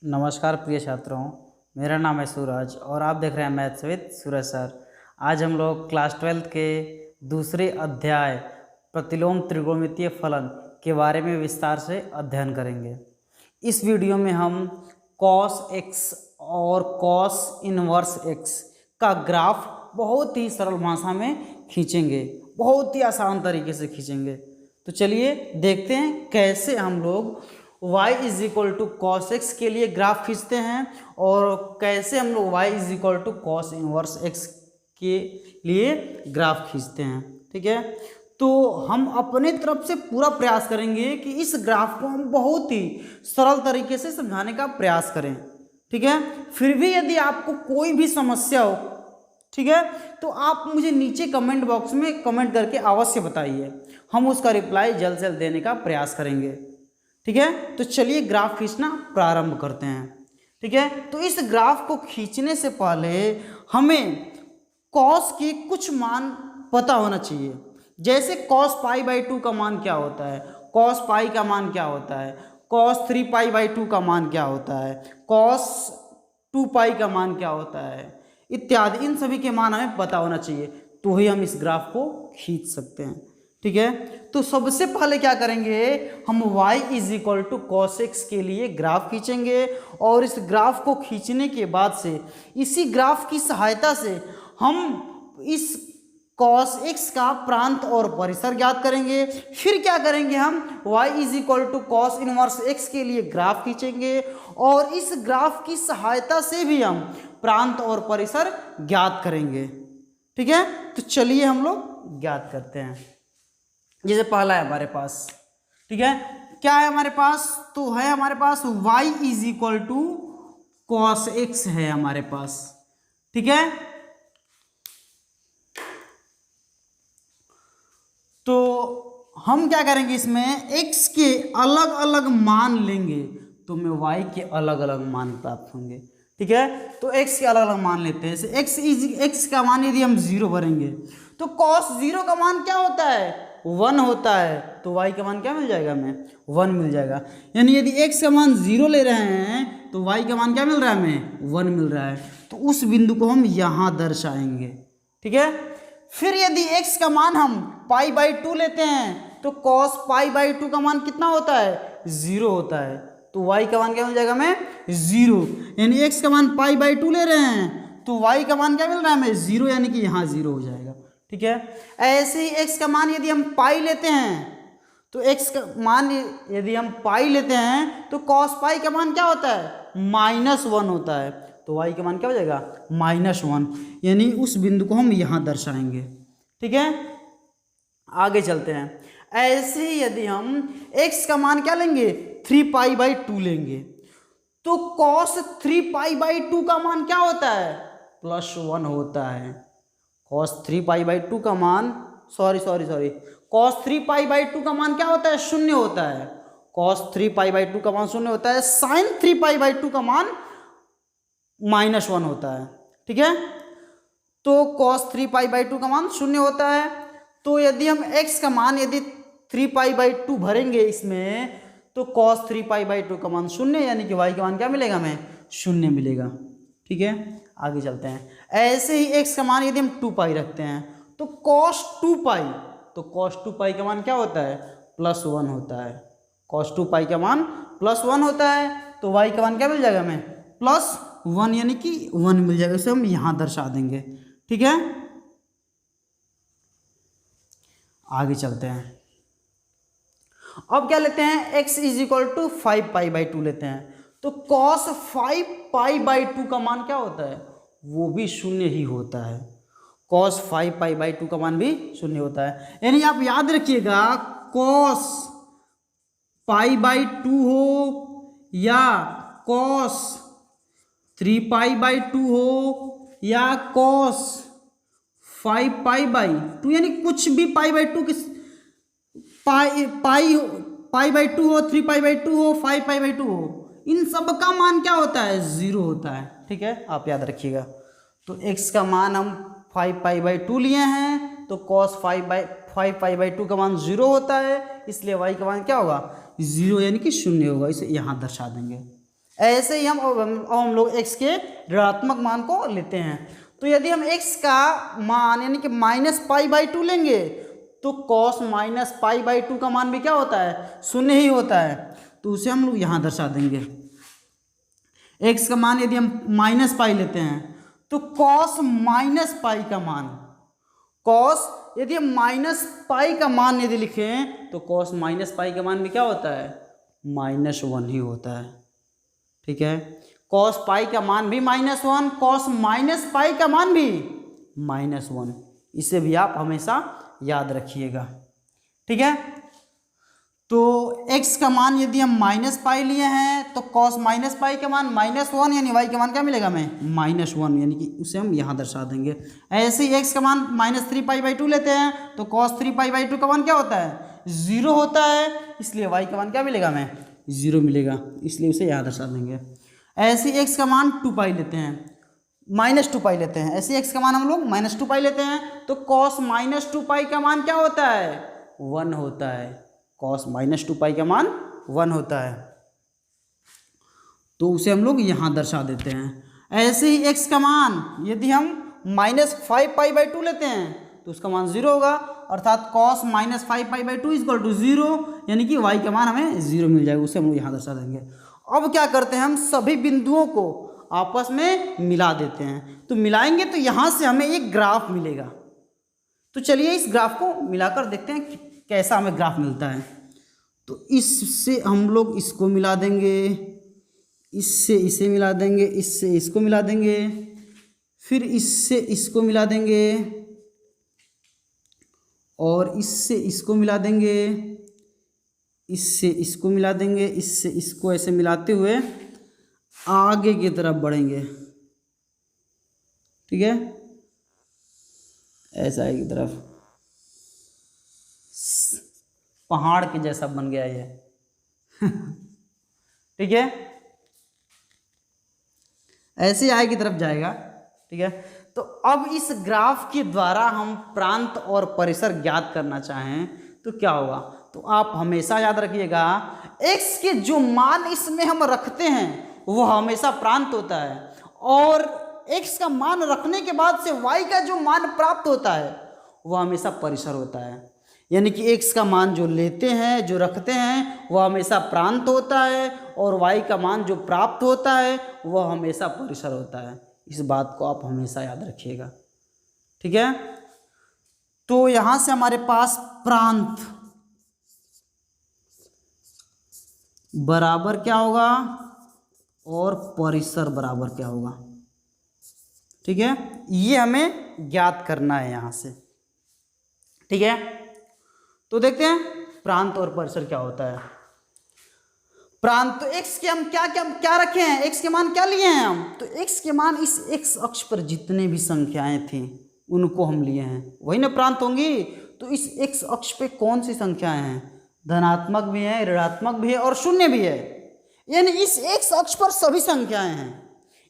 नमस्कार प्रिय छात्रों, मेरा नाम है सूरज और आप देख रहे हैं मैथ्स विद सूरज सर। आज हम लोग क्लास 12 के दूसरे अध्याय प्रतिलोम त्रिकोणमितीय फलन के बारे में विस्तार से अध्ययन करेंगे। इस वीडियो में हम कॉस एक्स और कॉस इनवर्स एक्स का ग्राफ बहुत ही सरल भाषा में खींचेंगे, बहुत ही आसान तरीके से खींचेंगे। तो चलिए देखते हैं कैसे हम लोग y is equal to cos x के लिए ग्राफ खींचते हैं और कैसे हम लोग y is equal to cos inverse x के लिए ग्राफ खींचते हैं। ठीक है, तो हम अपने तरफ से पूरा प्रयास करेंगे कि इस ग्राफ को हम बहुत ही सरल तरीके से समझाने का प्रयास करें। ठीक है, फिर भी यदि आपको कोई भी समस्या हो, ठीक है, तो आप मुझे नीचे कमेंट बॉक्स में कमेंट करके अवश्य बताइए, हम उसका रिप्लाई जल्द से जल्द देने का प्रयास करेंगे। ठीक है, तो चलिए ग्राफ खींचना प्रारंभ करते हैं। ठीक है, तो इस ग्राफ को खींचने से पहले हमें कॉस के कुछ मान पता होना चाहिए। जैसे कॉस पाई बाई 2 का मान क्या होता है, कॉस पाई का मान क्या होता है, कॉस 3 पाई बाई 2 का मान क्या होता है, कॉस 2 पाई का मान क्या होता है, इत्यादि। इन सभी के मान हमें पता होना चाहिए, तो ही हम इस ग्राफ को खींच सकते हैं। ठीक है, तो सबसे पहले क्या करेंगे, हम y is equal to cos x के लिए ग्राफ खींचेंगे और इस ग्राफ को खींचने के बाद से इसी ग्राफ की सहायता से हम इस कॉस एक्स का प्रांत और परिसर ज्ञात करेंगे। फिर क्या करेंगे, हम y is equal to cos inverse x के लिए ग्राफ खींचेंगे और इस ग्राफ की सहायता से भी हम प्रांत और परिसर ज्ञात करेंगे। ठीक है, तो चलिए हम लोग ज्ञात करते हैं। जैसे पहला है हमारे पास, ठीक है, क्या है हमारे पास, तो है हमारे पास y is equal to cos x है हमारे पास। ठीक है, तो हम क्या करेंगे, इसमें x के अलग अलग मान लेंगे तो हमें y के अलग अलग मान प्राप्त होंगे। ठीक है, तो x के अलग अलग मान लेते हैं। जैसे x का मान यदि हम 0 भरेंगे तो cos 0 का मान क्या होता है, 1 होता है, तो y का मान क्या मिल जाएगा, हमें 1 मिल जाएगा। यानी यदि x का मान 0 ले रहे हैं तो y का मान क्या मिल रहा है, हमें 1 मिल रहा है, तो उस बिंदु को हम यहाँ दर्शाएंगे। ठीक है, फिर यदि x का मान हम पाई बाई 2 लेते हैं तो cos पाई बाई 2 का मान कितना होता है, 0 होता है, तो y का मान क्या मिल जाएगा, हमें 0। यानी x का मान पाई बाई 2 ले रहे हैं तो y का मान क्या मिल रहा है, हमें 0, यानी कि यहाँ 0 हो जाएगा। ठीक है, ऐसे ही x का मान यदि हम पाई लेते हैं तो x का मान यदि हम पाई लेते हैं तो cos पाई का मान क्या होता है, -1 होता है, तो y का मान क्या हो जाएगा, -1, यानी उस बिंदु को हम यहाँ दर्शाएंगे। ठीक है, आगे चलते हैं। ऐसे ही यदि हम x का मान क्या लेंगे, 3 पाई बाई 2 लेंगे तो cos 3 पाई बाई 2 का मान क्या होता है, +1 होता है। cos 3 पाई बाई 2 का मान cos 3 पाई बाई 2 का मान क्या होता है, 0 होता है। cos 3 पाई बाई 2 का मान 0 होता है। sin 3 पाई बाई 2 का मान -1 होता है। ठीक है, तो cos 3 पाई बाई 2 का मान 0 होता है। तो यदि हम x का मान यदि 3 पाई बाई 2 भरेंगे इसमें तो cos 3 पाई बाई 2 का मान 0, यानी कि y का मान क्या मिलेगा, हमें 0 मिलेगा। ठीक है, आगे चलते हैं। ऐसे ही x का मान यदि हम 2 पाई रखते हैं तो cos 2 पाई, तो cos 2 पाई का मान क्या होता है, +1 होता है। cos 2 पाई का मान +1 होता है, तो y का मान क्या मिल जाएगा, हमें +1, यानी कि 1 मिल जाएगा। इसे हम यहाँ दर्शा देंगे। ठीक है, आगे चलते हैं। अब क्या लेते हैं, x is equal to 5 pi by 2 लेते हैं तो cos 5 पाई बाई 2 का मान क्या होता है, वो भी 0 ही होता है। cos 5 पाई बाई 2 का मान भी 0 होता है। यानी आप याद रखिएगा, cos पाई बाई 2 हो या cos 3 पाई बाई 2 हो या cos 5 पाई बाई 2, यानी कुछ भी पाई बाई 2 किस पाई बाई 2 हो, 3 पाई बाई 2 हो, 5 पाई बाई 2 हो, इन सब का मान क्या होता है, 0 होता है। ठीक है, आप याद रखिएगा। तो x का मान हम 5 पाई बाई 2 लिए हैं तो cos 5 पाई बाई 2 का मान 0 होता है, इसलिए y का मान क्या होगा, 0, यानी कि 0 होगा। इसे यहाँ दर्शा देंगे। ऐसे ही हम लोग x के ऋणात्मक मान को लेते हैं। तो यदि हम x का मान यानी कि -π/2 लेंगे तो cos -π/2 का मान भी क्या होता है, 0 ही होता है। तो उसे हम लोग यहाँ दर्शा देंगे। x का मान यदि हम -π लेते हैं तो cos -π का मान, cos यदि हम -π का मान यदि लिखें तो cos -π का मान भी क्या होता है, -1 ही होता है। ठीक है, cos पाई का मान भी -1, cos -π का मान भी -1। इसे भी आप हमेशा याद रखिएगा। ठीक है, तो x का मान यदि हम -π लिए हैं तो cos -π का मान -1 यानी y का मान क्या मिलेगा हमें, -1, यानी कि उसे हम यहाँ दर्शा देंगे। ऐसे ही x का मान -3π/2 लेते हैं तो cos 3π/2 का मान क्या होता है, 0 होता है, इसलिए y का मान क्या मिलेगा हमें, 0 मिलेगा, इसलिए उसे यहाँ दर्शा देंगे। ऐसे ही x का मान 2π लेते हैं, -2π लेते हैं, ऐसे x का मान हम लोग -2π लेते हैं तो cos -2π का मान क्या होता है, 1 होता है, cos -2π का मान 1 होता है। तो उसे हम लोग यहाँ दर्शा देते हैं। ऐसे ही x का मान यदि हम -5π/2 लेते हैं तो उसका मान 0 होगा, अर्थात cos -5π/2 = 0, यानी कि y का मान हमें 0 मिल जाएगा, उसे हम लोग यहाँ दर्शा देंगे। अब क्या करते हैं, हम सभी बिंदुओं को आपस में मिला देते हैं। तो मिलाएंगे तो यहाँ से हमें एक ग्राफ मिलेगा। तो चलिए इस ग्राफ को मिलाकर देखते हैं कि कैसा हमें ग्राफ मिलता है। तो इससे हम लोग इसको मिला देंगे, इससे इसे मिला देंगे, इससे इसको मिला देंगे, फिर इससे इसको मिला देंगे और इससे इसको मिला देंगे, इससे इसको मिला देंगे, इससे इसको, ऐसे मिलाते हुए आगे की तरफ बढ़ेंगे। ठीक है, ऐसा की तरफ पहाड़ के जैसा बन गया ये। ठीक है, ऐसे आगे की तरफ जाएगा। ठीक है, तो अब इस ग्राफ के द्वारा हम प्रांत और परिसर ज्ञात करना चाहें तो क्या होगा, तो आप हमेशा याद रखिएगा x के जो मान इसमें हम रखते हैं वो हमेशा प्रांत होता है, और x का मान रखने के बाद से y का जो मान प्राप्त होता है वह हमेशा परिसर होता है। यानी कि x का मान जो लेते हैं, जो रखते हैं, वह हमेशा प्रांत होता है, और y का मान जो प्राप्त होता है वह हमेशा परिसर होता है। इस बात को आप हमेशा याद रखिएगा। ठीक है, तो यहाँ से हमारे पास प्रांत बराबर क्या होगा और परिसर बराबर क्या होगा। ठीक है, ये हमें ज्ञात करना है यहाँ से। ठीक है, तो देखते हैं प्रांत और परिसर क्या होता है। प्रांत, तो x के हम क्या रखे हैं, x के मान क्या लिए हैं हम, तो x के मान इस x अक्ष पर जितने भी संख्याएं थी उनको हम लिए हैं, वही ना प्रांत होंगी। तो इस x अक्ष पे कौन सी संख्याएं हैं, धनात्मक भी है, ऋणात्मक भी है और शून्य भी है। यानी इस x अक्ष पर सभी संख्याएं हैं,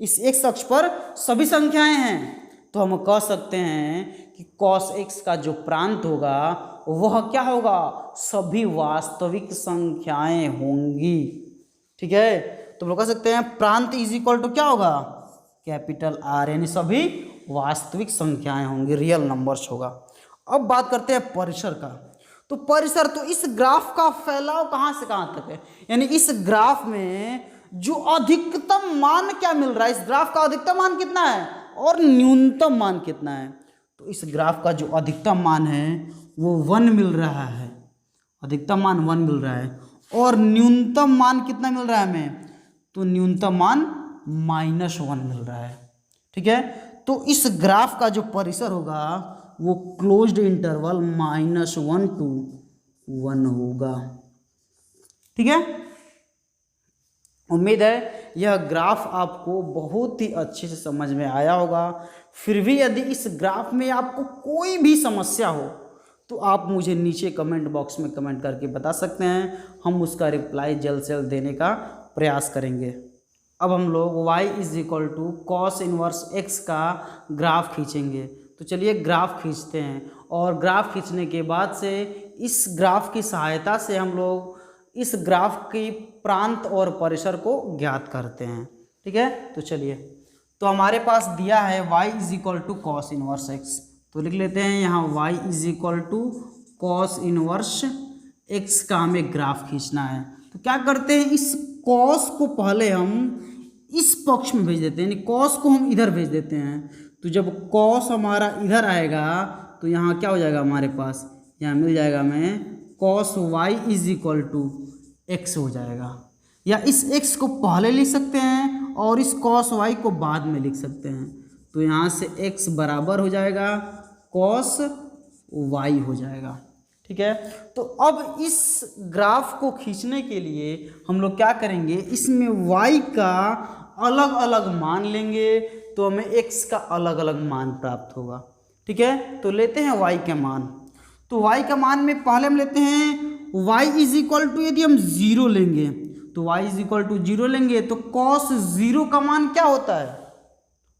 इस x अक्ष पर सभी संख्याएं हैं। तो हम कह सकते हैं कि cos x का जो प्रांत होगा वह क्या होगा, सभी वास्तविक संख्याएं होंगी। ठीक है, तो हम लोग कह सकते हैं प्रांत = क्या होगा, R, यानी सभी वास्तविक संख्याएं होंगी, रियल नंबर्स होगा। अब बात करते हैं परिसर का। तो परिसर, तो इस ग्राफ का फैलाव कहाँ से कहाँ तक है, यानी इस ग्राफ में जो अधिकतम मान क्या मिल रहा है, इस ग्राफ का अधिकतम मान कितना है और न्यूनतम मान कितना है। तो इस ग्राफ का जो अधिकतम मान है वो 1 मिल रहा है, अधिकतम मान 1 मिल रहा है, और न्यूनतम मान कितना मिल रहा है हमें, तो न्यूनतम मान -1 मिल रहा है। ठीक है, तो इस ग्राफ का जो परिसर होगा वो क्लोज्ड इंटरवल -1 to 1 होगा। ठीक है, उम्मीद है यह ग्राफ आपको बहुत ही अच्छे से समझ में आया होगा। फिर भी यदि इस ग्राफ में आपको कोई भी समस्या हो तो आप मुझे नीचे कमेंट बॉक्स में कमेंट करके बता सकते हैं, हम उसका रिप्लाई जल्द से जल्द देने का प्रयास करेंगे। अब हम लोग y = cos 1x का ग्राफ खींचेंगे। तो चलिए ग्राफ खींचते हैं, और ग्राफ खींचने के बाद से इस ग्राफ की सहायता से हम लोग इस ग्राफ की प्रांत और परिसर को ज्ञात करते हैं। ठीक है, तो चलिए, तो हमारे पास दिया है y is equal to cos inverse x, तो लिख लेते हैं यहाँ y is equal to cos inverse x का हमें ग्राफ खींचना है। तो क्या करते हैं, इस कॉस को पहले हम इस पक्ष में भेज देते हैं, यानी कॉस को हम इधर भेज देते हैं। तो जब कॉस हमारा इधर आएगा तो यहाँ क्या हो जाएगा हमारे पास, यहाँ मिल जाएगा हमें cos y is equal to x हो जाएगा, या इस x को पहले लिख सकते हैं और इस कॉस y को बाद में लिख सकते हैं। तो यहाँ से x बराबर हो जाएगा कॉस y हो जाएगा। ठीक है, तो अब इस ग्राफ को खींचने के लिए हम लोग क्या करेंगे, इसमें y का अलग अलग मान लेंगे तो हमें x का अलग अलग मान प्राप्त होगा। ठीक है, तो लेते हैं y के मान। तो y का मान में पहले हम लेते हैं y इज इक्वल टू, यदि हम 0 लेंगे तो y इज इक्वल टू 0 लेंगे तो cos 0 का मान क्या होता है,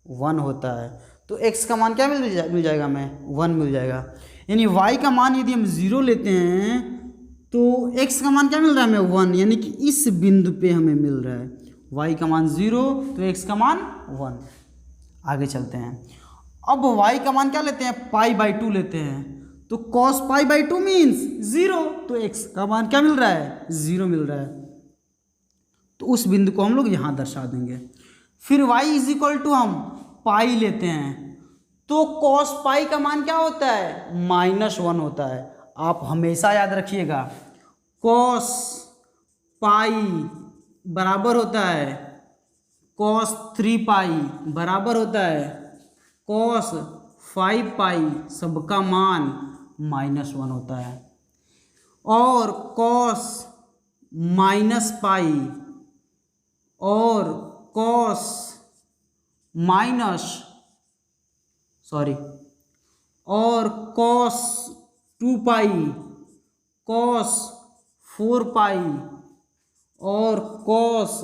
1 होता है। तो x का मान क्या मिल जाएगा हमें, 1 मिल जाएगा। यानी y का मान यदि हम 0 लेते हैं तो x का मान क्या मिल रहा है हमें, 1, यानी कि इस बिंदु पे हमें मिल रहा है y का मान 0 तो x का मान 1। आगे चलते हैं, अब y का मान क्या लेते हैं, π/2 लेते हैं। तो cos π/2 मीन्स 0, तो x का मान क्या मिल रहा है, 0 मिल रहा है। तो उस बिंदु को हम लोग यहाँ दर्शा देंगे। फिर y इज इक्वल टू हम पाई लेते हैं, तो cos पाई का मान क्या होता है, -1 होता है। आप हमेशा याद रखिएगा cos पाई बराबर होता है cos 3 पाई बराबर होता है cos 5 पाई, सबका मान -1 होता है। और cos पाई और cos और cos 2 पाई, cos 4 पाई और cos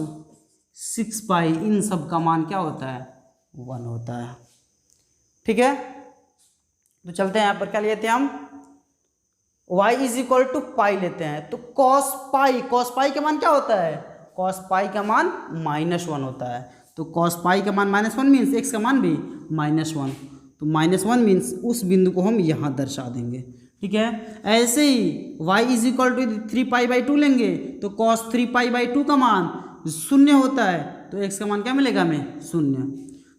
6 पाई, इन सब का मान क्या होता है, 1 होता है। ठीक है, तो चलते हैं यहाँ पर क्या लेते हैं हम, y इज इक्वल टू पाई लेते हैं। तो cos पाई का मान क्या होता है, cos पाई का मान -1 होता है। तो cos पाई का मान -1 मीन्स x का मान भी -1, तो -1 मीन्स उस बिंदु को हम यहाँ दर्शा देंगे। ठीक है, ऐसे ही y इज इक्वल टू 3π/2 लेंगे तो cos 3π/2 का मान 0 होता है, तो x का मान क्या मिलेगा हमें, 0,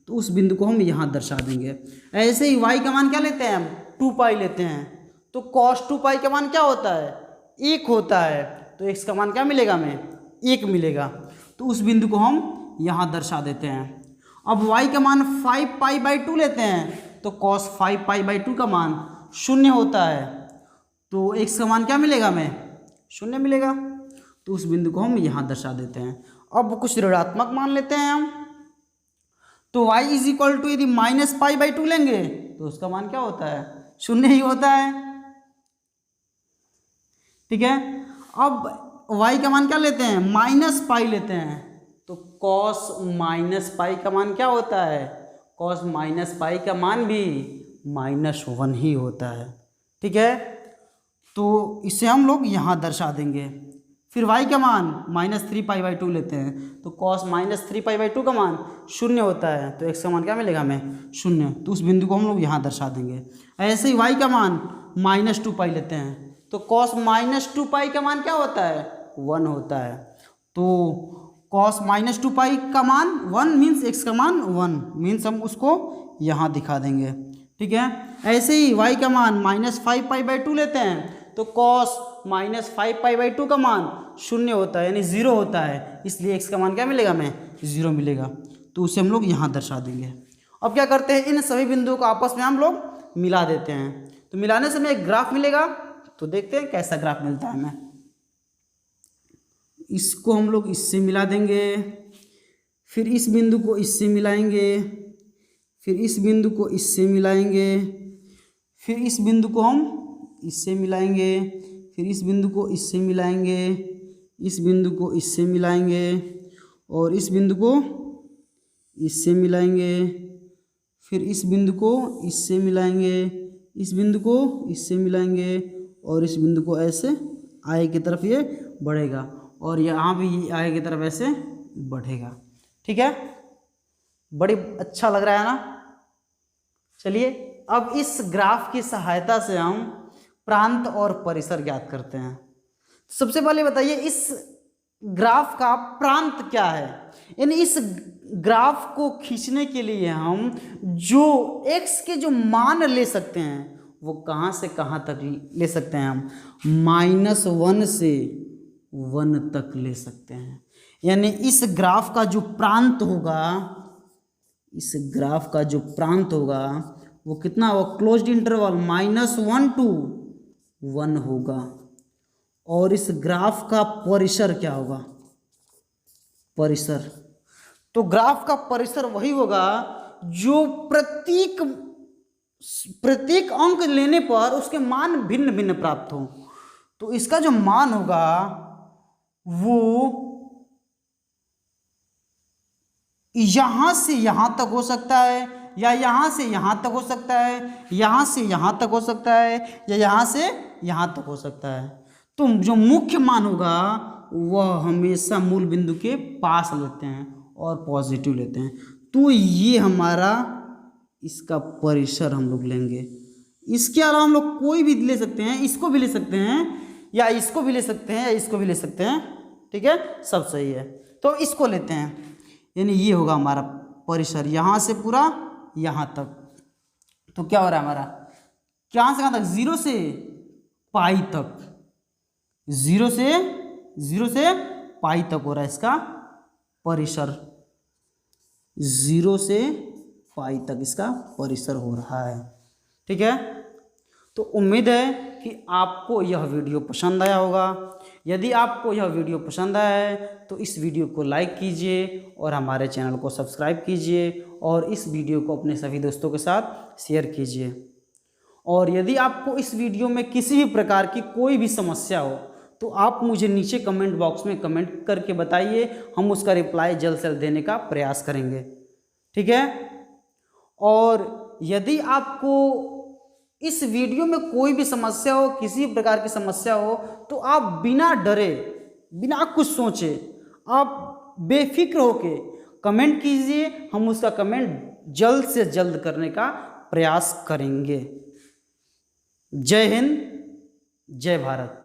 तो उस बिंदु को हम यहाँ दर्शा देंगे। ऐसे ही y का मान क्या लेते हैं हम, 2π लेते हैं, तो cos 2π का मान क्या होता है, 1 होता है, तो x का मान क्या मिलेगा हमें, 1 मिलेगा, तो उस बिंदु को हम यहाँ दर्शा देते हैं। अब y का मान 5π/2 लेते हैं, तो cos 5π/2 का मान 0 होता है, तो x का मान क्या मिलेगा हमें, 0 मिलेगा, तो उस बिंदु को हम यहाँ दर्शा देते हैं। अब कुछ ऋणात्मक मान लेते हैं हम, तो y इज इक्वल टू यदि -π/2 लेंगे तो उसका मान क्या होता है, 0 ही होता है। ठीक है, अब y का मान क्या लेते हैं, -π लेते हैं, तो cos -π का मान क्या होता है, cos -π का मान भी -1 ही होता है। ठीक है, तो इसे हम लोग यहाँ दर्शा देंगे। फिर y का मान -3π/2 लेते हैं, तो cos -3π/2 का मान 0 होता है, तो x का मान क्या मिलेगा हमें, 0, तो उस बिंदु को हम लोग यहाँ दर्शा देंगे। ऐसे ही y का मान -2π लेते हैं, तो cos -2π का मान क्या होता है, 1 होता है, तो cos -2π का मान 1 मीन्स x का मान 1 मीन्स हम उसको यहाँ दिखा देंगे। ठीक है, ऐसे ही y का मान -5π/2 लेते हैं, तो cos -5π/2 का मान 0 होता है, यानी 0 होता है, इसलिए x का मान क्या मिलेगा हमें, 0 मिलेगा, तो उसे हम लोग यहाँ दर्शा देंगे। अब क्या करते हैं, इन सभी बिंदुओं को आपस में हम लोग मिला देते हैं, तो मिलाने से हमें एक ग्राफ मिलेगा, तो देखते हैं कैसा ग्राफ मिलता है हमें। इसको हम लोग इससे मिला देंगे, फिर इस बिंदु को इससे मिलाएंगे, फिर इस बिंदु को इससे मिलाएंगे, फिर इस बिंदु को हम इससे मिलाएंगे, फिर इस बिंदु को इससे मिलाएंगे, इस बिंदु को इससे मिलाएंगे और इस बिंदु को इससे मिलाएंगे, फिर इस बिंदु को इससे मिलाएंगे, इस बिंदु को इससे मिलाएंगे और इस बिंदु को ऐसे आगे की तरफ ये बढ़ेगा और यहाँ भी आगे की तरफ ऐसे बढ़ेगा। ठीक है, बड़ी अच्छा लग रहा है ना। चलिए अब इस ग्राफ की सहायता से हम प्रांत और परिसर ज्ञात करते हैं। सबसे पहले बताइए इस ग्राफ का प्रांत क्या है, यानी इस ग्राफ को खींचने के लिए हम जो x के जो मान ले सकते हैं वो कहाँ से कहाँ तक ले सकते हैं, हम -1 से 1 तक ले सकते हैं। यानी इस ग्राफ का जो प्रांत होगा, इस ग्राफ का जो प्रांत होगा वो कितना होगा, क्लोज्ड इंटरवल -1 to 1 होगा। और इस ग्राफ का परिसर क्या होगा, परिसर, तो ग्राफ का परिसर वही होगा जो प्रत्येक अंक लेने पर उसके मान भिन्न भिन्न प्राप्त हो। तो इसका जो मान होगा वो यहां से यहां तक हो सकता है, या यहां से यहां तक हो सकता है, यहां से यहां तक हो सकता है, या यहां से यहां तक हो सकता है। तो जो मुख्य मान होगा वह हमेशा मूल बिंदु के पास लेते हैं और पॉजिटिव लेते हैं। तो ये हमारा इसका परिसर हम लोग लेंगे। इसके अलावा हम लोग कोई भी ले सकते हैं, इसको भी ले सकते हैं, या इसको भी ले सकते हैं, या इसको भी ले सकते हैं। ठीक है, सब सही है। तो इसको लेते हैं, यानी ये होगा हमारा परिसर यहाँ से पूरा यहाँ तक। तो क्या हो रहा है हमारा, कहाँ से कहाँ तक, 0 से पाई तक, 0 से पाई तक हो रहा है इसका परिसर, 0 से पाई तक इसका परिसर हो रहा है। ठीक है, तो उम्मीद है कि आपको यह वीडियो पसंद आया होगा। यदि आपको यह वीडियो पसंद आया है तो इस वीडियो को लाइक कीजिए और हमारे चैनल को सब्सक्राइब कीजिए और इस वीडियो को अपने सभी दोस्तों के साथ शेयर कीजिए। और यदि आपको इस वीडियो में किसी भी प्रकार की कोई भी समस्या हो तो आप मुझे नीचे कमेंट बॉक्स में कमेंट करके बताइए, हम उसका रिप्लाई जल्द से जल्द देने का प्रयास करेंगे। ठीक है, और यदि आपको इस वीडियो में कोई भी समस्या हो, किसी प्रकार की समस्या हो, तो आप बिना डरे, बिना कुछ सोचे, आप बेफिक्र होके कमेंट कीजिए, हम उसका कमेंट जल्द से जल्द करने का प्रयास करेंगे। जय हिंद, जय भारत।